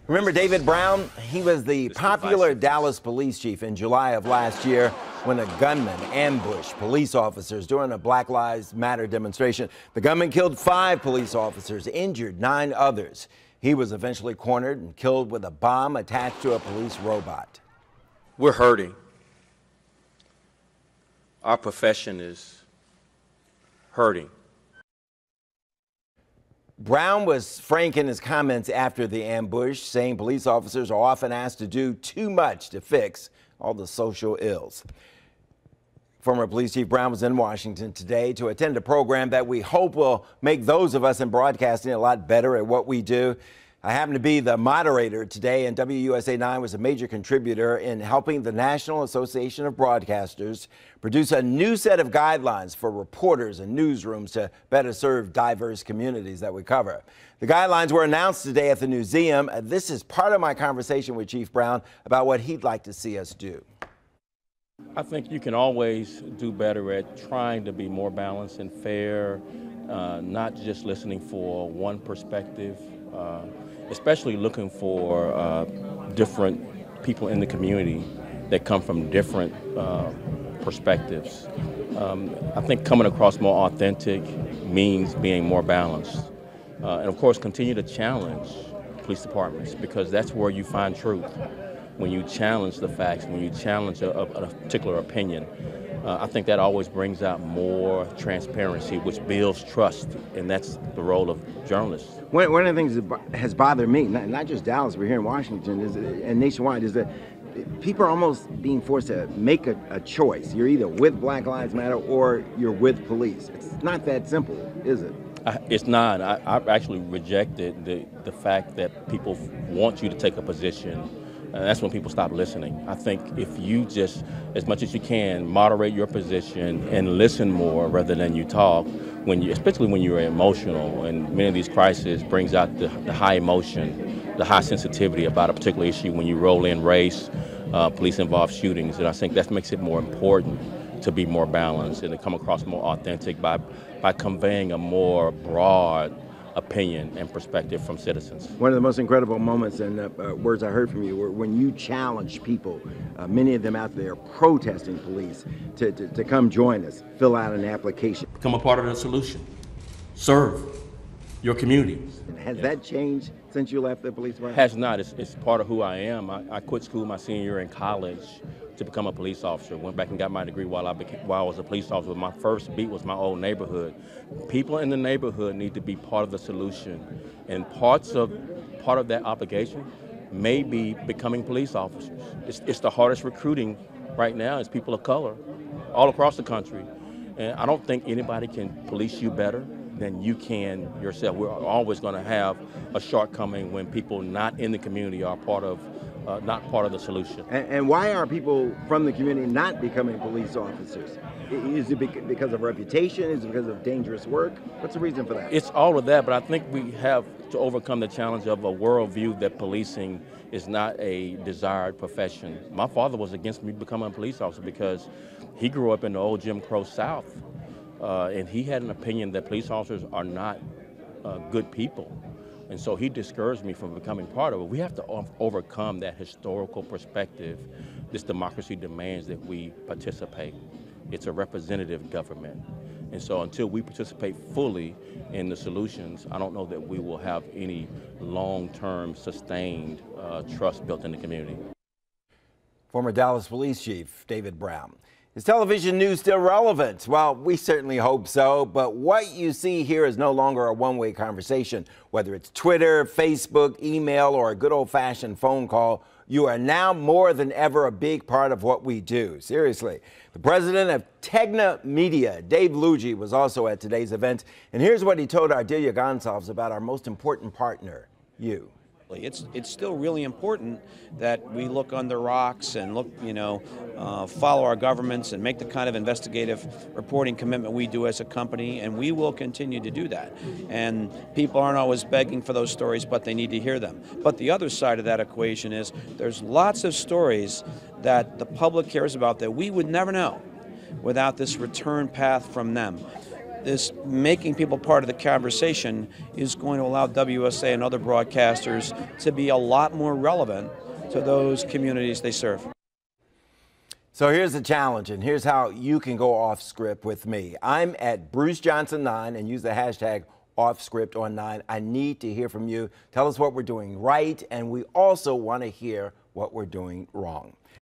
Remember David Brown? He was the popular Dallas police chief in July of last year when a gunman ambushed police officers during a Black Lives Matter demonstration. The gunman killed 5 police officers, injured 9 others. He was eventually cornered and killed with a bomb attached to a police robot. We're hurting. Our profession is hurting. Brown was frank in his comments after the ambush, saying police officers are often asked to do too much to fix all the social ills. Former Police Chief Brown was in Washington today to attend a program that we hope will make those of us in broadcasting a lot better at what we do. I happen to be the moderator today, and WUSA 9 was a major contributor in helping the National Association of Broadcasters produce a new set of guidelines for reporters and newsrooms to better serve diverse communities that we cover. The guidelines were announced today at the museum. This is part of my conversation with Chief Brown about what he'd like to see us do. I think you can always do better at trying to be more balanced and fair, not just listening for one perspective. Especially looking for different people in the community that come from different perspectives. I think coming across more authentic means being more balanced. And of course, continue to challenge police departments, because that's where you find truth. When you challenge the facts, when you challenge a particular opinion, I think that always brings out more transparency, which builds trust, and that's the role of journalists. One of the things that has bothered me, not just Dallas, but here in Washington and nationwide, is that people are almost being forced to make a choice. You're either with Black Lives Matter or you're with police. It's not that simple, is it? It's not. I've actually rejected the fact that people want you to take a position. And that's when people stop listening. I think if you just, as much as you can, moderate your position and listen more rather than you talk, especially when you're emotional, and many of these crises brings out the high emotion, the high sensitivity about a particular issue when you roll in race, police-involved shootings, and I think that makes it more important to be more balanced and to come across more authentic by conveying a more broad opinion and perspective from citizens. One of the most incredible moments and words I heard from you were when you challenged people, many of them out there protesting police, to come join us, fill out an application. Become a part of the solution. Serve your community. Has that changed since you left the police department? Has not. It's part of who I am. I quit school my senior year in college to become a police officer. Went back and got my degree while I was a police officer. My first beat was my old neighborhood. People in the neighborhood need to be part of the solution, and part of that obligation may be becoming police officers. It's the hardest recruiting right now is people of color all across the country, and I don't think anybody can police you better than you can yourself. We're always going to have a shortcoming when people not in the community are not part of the solution. And why are people from the community not becoming police officers? Is it because of reputation? Is it because of dangerous work? What's the reason for that? It's all of that, but I think we have to overcome the challenge of a worldview that policing is not a desired profession. My father was against me becoming a police officer because he grew up in the old Jim Crow South, and he had an opinion that police officers are not good people. And so he discouraged me from becoming part of it. We have to overcome that historical perspective. This democracy demands that we participate. It's a representative government. And so until we participate fully in the solutions, I don't know that we will have any long-term sustained trust built in the community. Former Dallas Police Chief David Brown. Is television news still relevant? Well, we certainly hope so, but what you see here is no longer a one-way conversation. Whether it's Twitter, Facebook, email, or a good old-fashioned phone call, you are now more than ever a big part of what we do. Seriously. The president of Tegna Media, Dave Luigi, was also at today's event, and here's what he told Ardelia Gonçalves about our most important partner, you. It's still really important that we look under rocks and look, follow our governments and make the kind of investigative reporting commitment we do as a company, and we will continue to do that. And people aren't always begging for those stories, but they need to hear them. But the other side of that equation is there's lots of stories that the public cares about that we would never know without this return path from them. this making people part of the conversation is going to allow WSA and other broadcasters to be a lot more relevant to those communities they serve. So here's the challenge, and here's how you can go off script with me. I'm at Bruce Johnson 9 and use the hashtag off script on 9. I need to hear from you. Tell us what we're doing right, and we also want to hear what we're doing wrong.